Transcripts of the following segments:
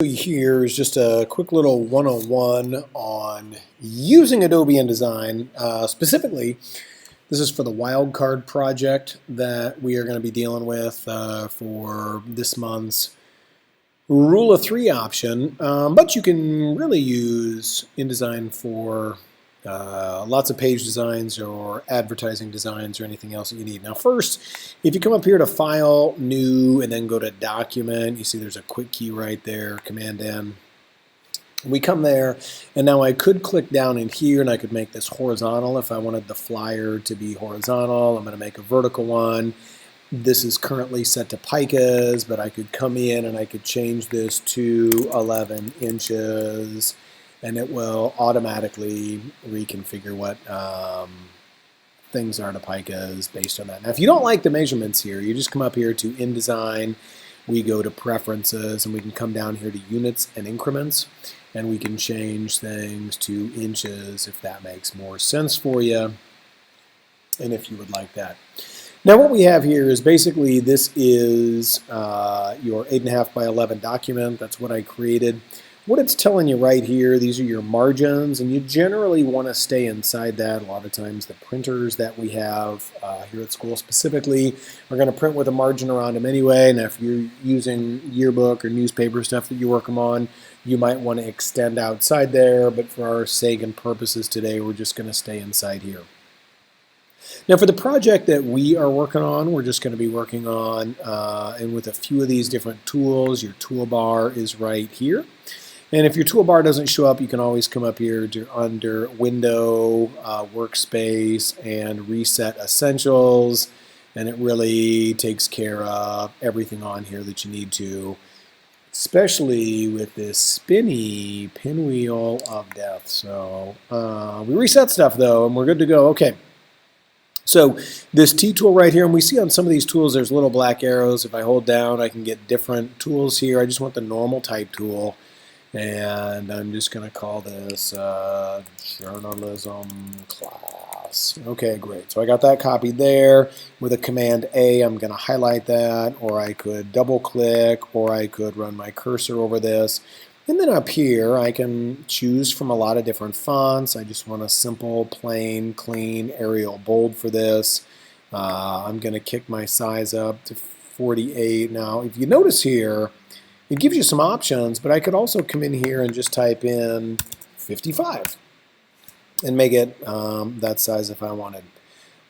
Here is just a quick little one-on-one on using Adobe InDesign. Specifically, this is for the Wildcard project that we are going to be dealing with for this month's Rule of 3 option. But you can really use InDesign for lots of page designs or advertising designs or anything else that you need. Now first, if you come up here to File, New, and then go to Document, you see there's a quick key right there, Command N. We come there, and now I could click down in here and I could make this horizontal if I wanted the flyer to be horizontal. I'm going to make a vertical one. This is currently set to picas, but I could come in and I could change this to 11 inches. And it will automatically reconfigure what things are to picas based on that. Now, if you don't like the measurements here, you just come up here to InDesign, we go to Preferences, and we can come down here to Units and Increments, and we can change things to inches if that makes more sense for you, and if you would like that. Now, what we have here is basically this is your 8.5 by 11 document. That's what I created. What it's telling you right here, these are your margins, and you generally want to stay inside that. A lot of times the printers that we have here at school specifically are going to print with a margin around them anyway, and if you're using yearbook or newspaper stuff that you're working on, you might want to extend outside there, but for our sake and purposes today, we're just going to stay inside here. Now for the project that we are working on, we're just going to be working on, and with a few of these different tools, your toolbar is right here. And if your toolbar doesn't show up, you can always come up here to under Window, Workspace, and Reset Essentials, and it really takes care of everything on here that you need to, especially with this spinny pinwheel of death. So we reset stuff though, and we're good to go. Okay. So this T tool right here, and we see on some of these tools there's little black arrows. If I hold down, I can get different tools here. I just want the normal type tool. And I'm just going to call this journalism class. Okay, great. So I got that copied there. With a Command A, I'm going to highlight that, or I could double click, or I could run my cursor over this. And then up here, I can choose from a lot of different fonts. I just want a simple, plain, clean, Arial bold for this. I'm going to kick my size up to 48. Now, if you notice here, it gives you some options, but I could also come in here and just type in 55 and make it that size if I wanted.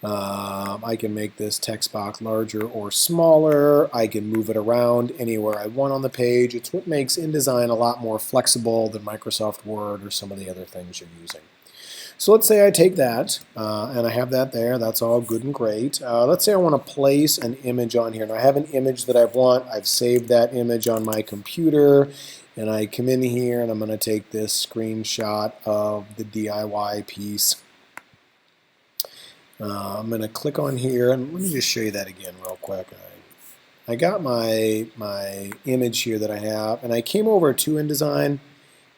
I can make this text box larger or smaller. I can move it around anywhere I want on the page. It's what makes InDesign a lot more flexible than Microsoft Word or some of the other things you're using. So let's say I take that, and I have that there. That's all good and great. Let's say I want to place an image on here. Now I have an image that I want. I've saved that image on my computer, and I come in here, and I'm going to take this screenshot of the DIY piece. I'm going to click on here, and let me just show you that again real quick. I got my image here that I have, and I came over to InDesign,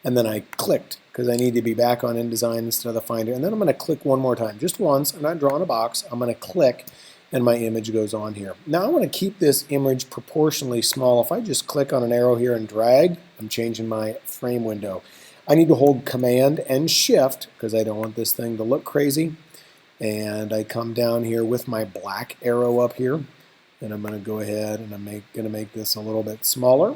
and then I clicked because I need to be back on InDesign instead of the Finder. And then I'm going to click one more time, just once. I'm not drawing a box. I'm going to click, and my image goes on here. Now I want to keep this image proportionally small. If I just click on an arrow here and drag, I'm changing my frame window. I need to hold Command and Shift because I don't want this thing to look crazy. And I come down here with my black arrow up here, and I'm going to go ahead and I'm going to make this a little bit smaller.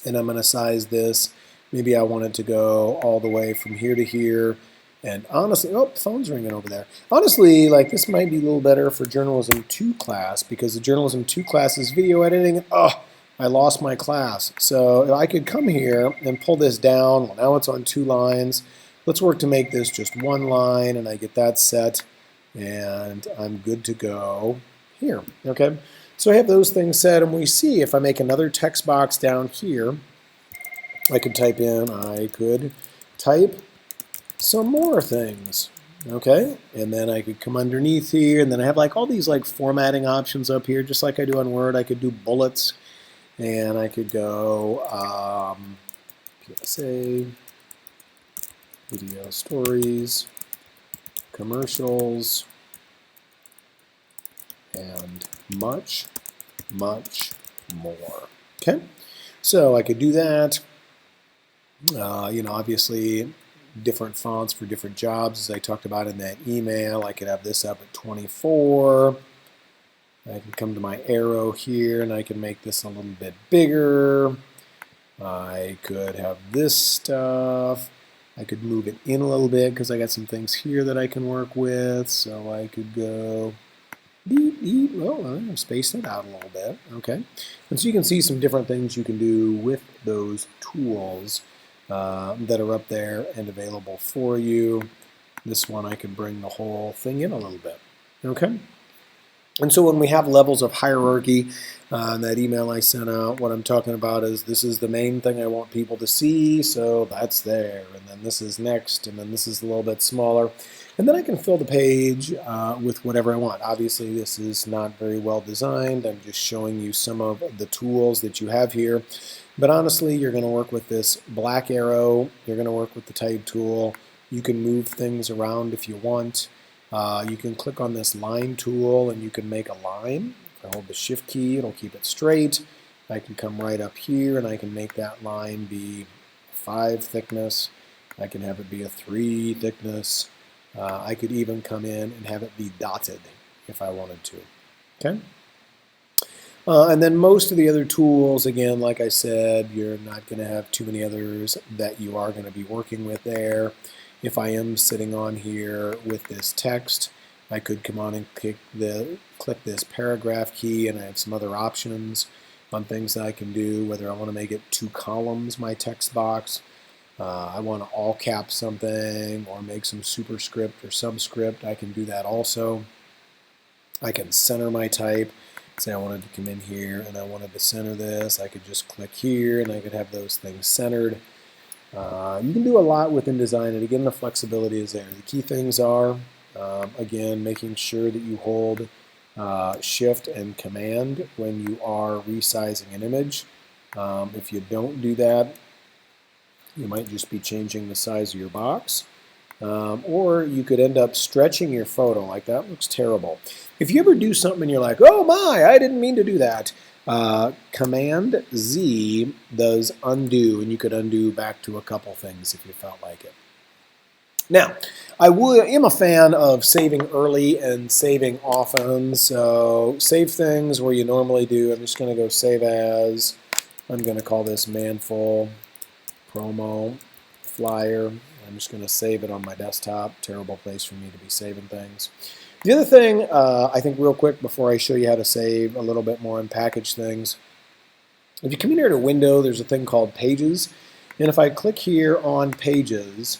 And I'm going to size this. Maybe I want it to go all the way from here to here. And honestly, oh, phone's ringing over there. Honestly, like this might be a little better for Journalism 2 class because the Journalism 2 class is video editing. Oh, I lost my class. So I could come here and pull this down. Well, now it's on 2 lines. Let's work to make this just 1 line, and I get that set, and I'm good to go here. Okay, so I have those things set, and we see if I make another text box down here, I could type some more things, okay? And then I could come underneath here, and then I have like all these like formatting options up here, just like I do on Word. I could do bullets, and I could go PSA, video stories, commercials, and much, much more, okay? So I could do that. Obviously different fonts for different jobs, as I talked about in that email. I could have this up at 24. I can come to my arrow here and I can make this a little bit bigger. I could have this stuff. I could move it in a little bit because I got some things here that I can work with. So I could go deep, deep. Oh, I'm spacing it out a little bit. Okay. And so you can see some different things you can do with those tools that are up there and available for you. This one I can bring the whole thing in a little bit. Okay. And so when we have levels of hierarchy, in that email I sent out, what I'm talking about is this is the main thing I want people to see, so that's there. And then this is next, and then this is a little bit smaller. And then I can fill the page with whatever I want. Obviously, this is not very well designed. I'm just showing you some of the tools that you have here. But honestly, you're going to work with this black arrow. You're going to work with the type tool. You can move things around if you want. You can click on this line tool and you can make a line. If I hold the shift key, it'll keep it straight. I can come right up here and I can make that line be 5 thickness. I can have it be a 3 thickness. I could even come in and have it be dotted if I wanted to. Okay. And then most of the other tools, again, like I said, you're not going to have too many others that you are going to be working with there. If I am sitting on here with this text, I could come on and click this paragraph key, and I have some other options on things that I can do, whether I want to make it 2 columns, my text box. I want to all cap something or make some superscript or subscript. I can do that also. I can center my type. Say I wanted to come in here and I wanted to center this. I could just click here and I could have those things centered. You can do a lot with InDesign, and again, the flexibility is there. The key things are, again, making sure that you hold Shift and Command when you are resizing an image. If you don't do that, you might just be changing the size of your box. Or you could end up stretching your photo. Like, that looks terrible. If you ever do something and you're like, oh my, I didn't mean to do that, Command Z does undo, and you could undo back to a couple things if you felt like it. Now, I am a fan of saving early and saving often, so save things where you normally do. I'm just going to go save as. I'm going to call this Manful Promo Flyer. I'm just going to save it on my desktop. Terrible place for me to be saving things. The other thing, I think real quick before I show you how to save a little bit more and package things, if you come in here to Window, there's a thing called Pages. And if I click here on Pages,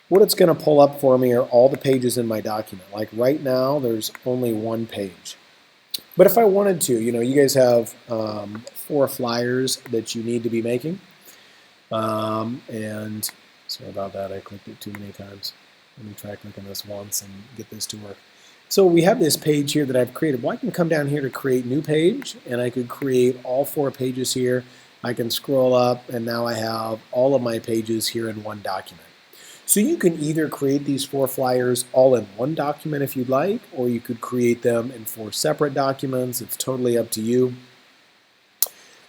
what it's going to pull up for me are all the pages in my document. Like right now, there's only 1 page. But if I wanted to, you guys have 4 flyers that you need to be making. And sorry about that, I clicked it too many times. Let me try clicking this once and get this to work. So we have this page here that I've created. Well, I can come down here to create new page, and I could create all 4 pages here. I can scroll up, and now I have all of my pages here in one document. So you can either create these 4 flyers all in one document if you'd like, or you could create them in 4 separate documents. It's totally up to you.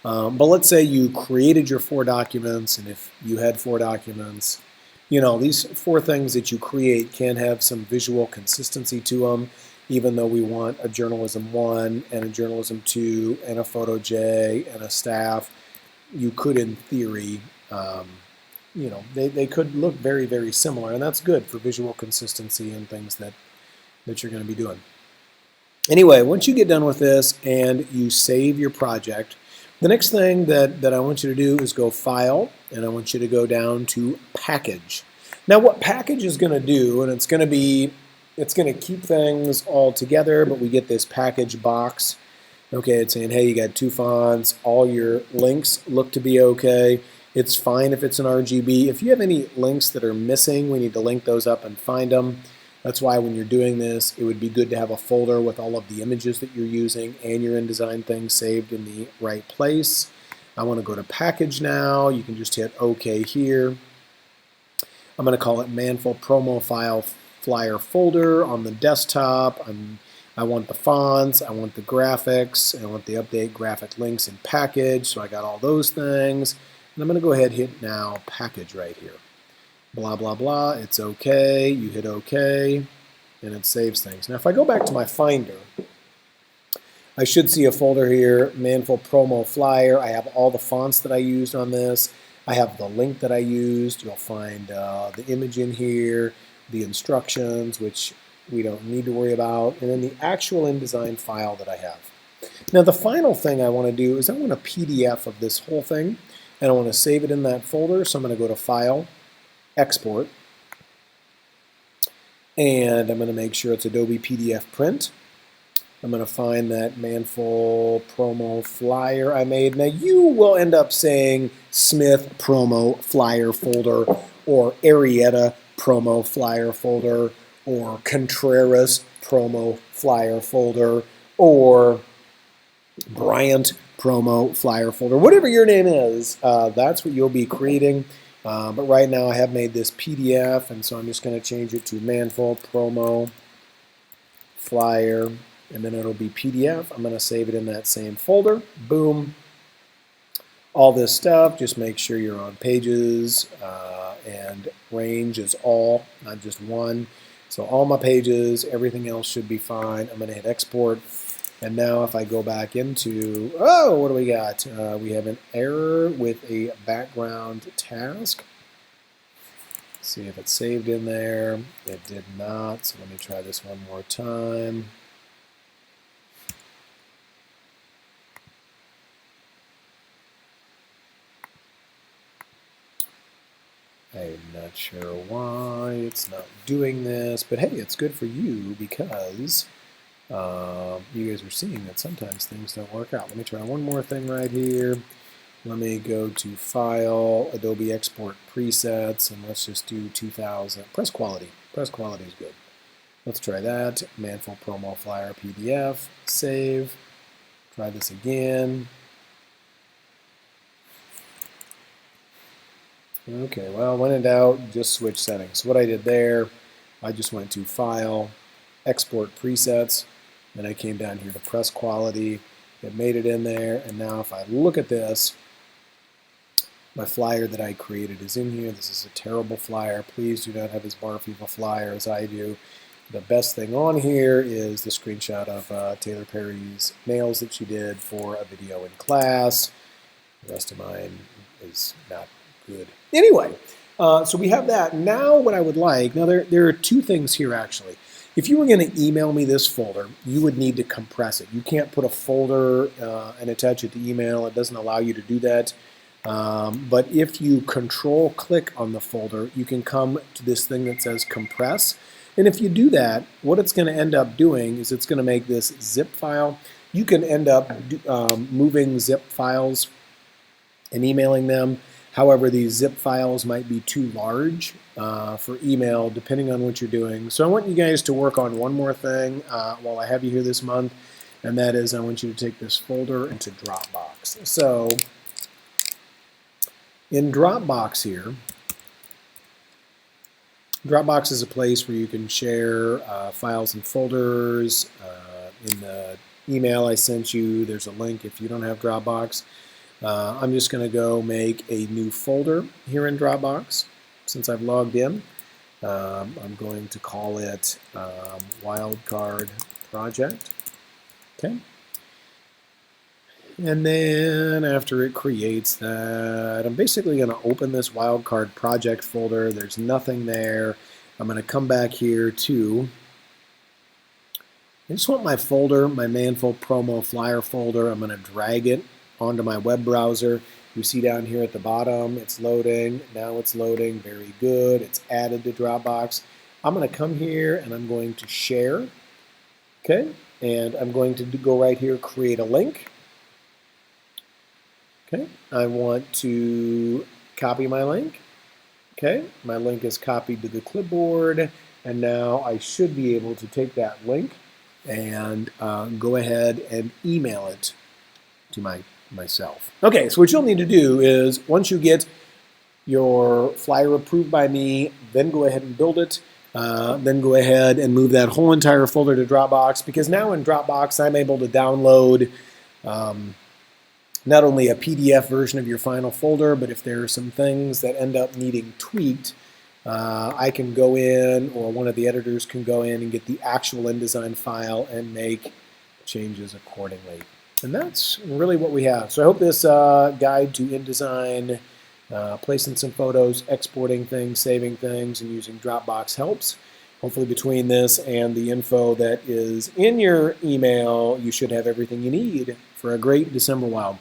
But let's say you created your 4 documents, and if you had 4 documents, these 4 things that you create can have some visual consistency to them, even though we want a Journalism 1 and a Journalism 2 and a Photo J and a Staff. You could, in theory, they could look very, very similar, and that's good for visual consistency and things that you're going to be doing. Anyway, once you get done with this and you save your project, the next thing that I want you to do is go File, and I want you to go down to Package. Now what Package is going to do, and it's going to keep things all together, but we get this package box. Okay, it's saying, hey, you got 2 fonts, all your links look to be okay. It's fine if it's an RGB. If you have any links that are missing, we need to link those up and find them. That's why when you're doing this, it would be good to have a folder with all of the images that you're using and your InDesign things saved in the right place. I want to go to Package now. You can just hit OK here. I'm going to call it Manful Promo File Flyer Folder on the desktop. I'm I want the fonts, I want the graphics, I want the update graphic links and package, so I got all those things. And I'm going to go ahead and hit now package right here. Blah, blah, blah, it's okay, you hit okay, and it saves things. Now if I go back to my Finder, I should see a folder here, Manful Promo Flyer. I have all the fonts that I used on this. I have the link that I used. You'll find the image in here, the instructions, which we don't need to worry about, and then the actual InDesign file that I have. Now the final thing I want to do is I want a PDF of this whole thing, and I want to save it in that folder, so I'm going to go to File, Export, and I'm going to make sure it's Adobe PDF Print. I'm going to find that Manful Promo Flyer I made. Now you will end up saying Smith Promo Flyer Folder, or Arietta Promo Flyer Folder, or Contreras Promo Flyer Folder, or Bryant Promo Flyer Folder. Whatever your name is, that's what you'll be creating. But right now I have made this PDF, and so I'm just going to change it to Manful Promo Flyer, and then it'll be PDF. I'm going to save it in that same folder. Boom. All this stuff, just make sure you're on pages, and range is all, not just one. So all my pages, everything else should be fine. I'm going to hit export. And now if I go back into, oh, what do we got? We have an error with a background task. Let's see if it's saved in there. It did not, so let me try this one more time. I'm not sure why it's not doing this, but hey, it's good for you because you guys are seeing that sometimes things don't work out. Let me try one more thing right here. Let me go to File, Adobe Export Presets, and let's just do 2000. Press quality. Press quality is good. Let's try that. Manful Promo Flyer PDF. Save. Try this again. Okay, well, when in doubt, just switch settings. So what I did there, I just went to File, Export Presets, then I came down here to Press Quality. It made it in there, and now if I look at this, my flyer that I created is in here. This is a terrible flyer. Please do not have as barfy of a flyer as I do. The best thing on here is the screenshot of Taylor Perry's nails that she did for a video in class. The rest of mine is not good. Anyway, so we have that. Now what I would like, now there are two things here actually. If you were going to email me this folder, you would need to compress it. You can't put a folder and attach it to email. It doesn't allow you to do that. But if you control-click on the folder, you can come to this thing that says compress. And if you do that, what it's going to end up doing is it's going to make this zip file. You can end up moving zip files and emailing them. However, these zip files might be too large for email, depending on what you're doing. So I want you guys to work on one more thing while I have you here this month, and that is I want you to take this folder into Dropbox. So in Dropbox here, Dropbox is a place where you can share files and folders. In the email I sent you, there's a link if you don't have Dropbox. I'm just going to go make a new folder here in Dropbox since I've logged in. I'm going to call it Wildcard Project. Okay. And then after it creates that, I'm basically going to open this Wildcard Project folder. There's nothing there. I'm going to come back here to, I just want my folder, my Manful Promo Flyer folder. I'm going to drag it onto my web browser. You see down here at the bottom, it's loading. Now it's loading. Very good. It's added to Dropbox. I'm going to come here and I'm going to share. Okay. And I'm going to go right here, create a link. Okay. I want to copy my link. Okay. My link is copied to the clipboard. And now I should be able to take that link and go ahead and email it to myself. Okay, so what you'll need to do is once you get your flyer approved by me, then go ahead and build it. then go ahead and move that whole entire folder to Dropbox, because now in Dropbox I'm able to download not only a PDF version of your final folder, but if there are some things that end up needing tweaked, I can go in, or one of the editors can go in and get the actual InDesign file and make changes accordingly. And that's really what we have. So I hope this guide to InDesign, placing some photos, exporting things, saving things, and using Dropbox helps. Hopefully between this and the info that is in your email, you should have everything you need for a great December wildcard.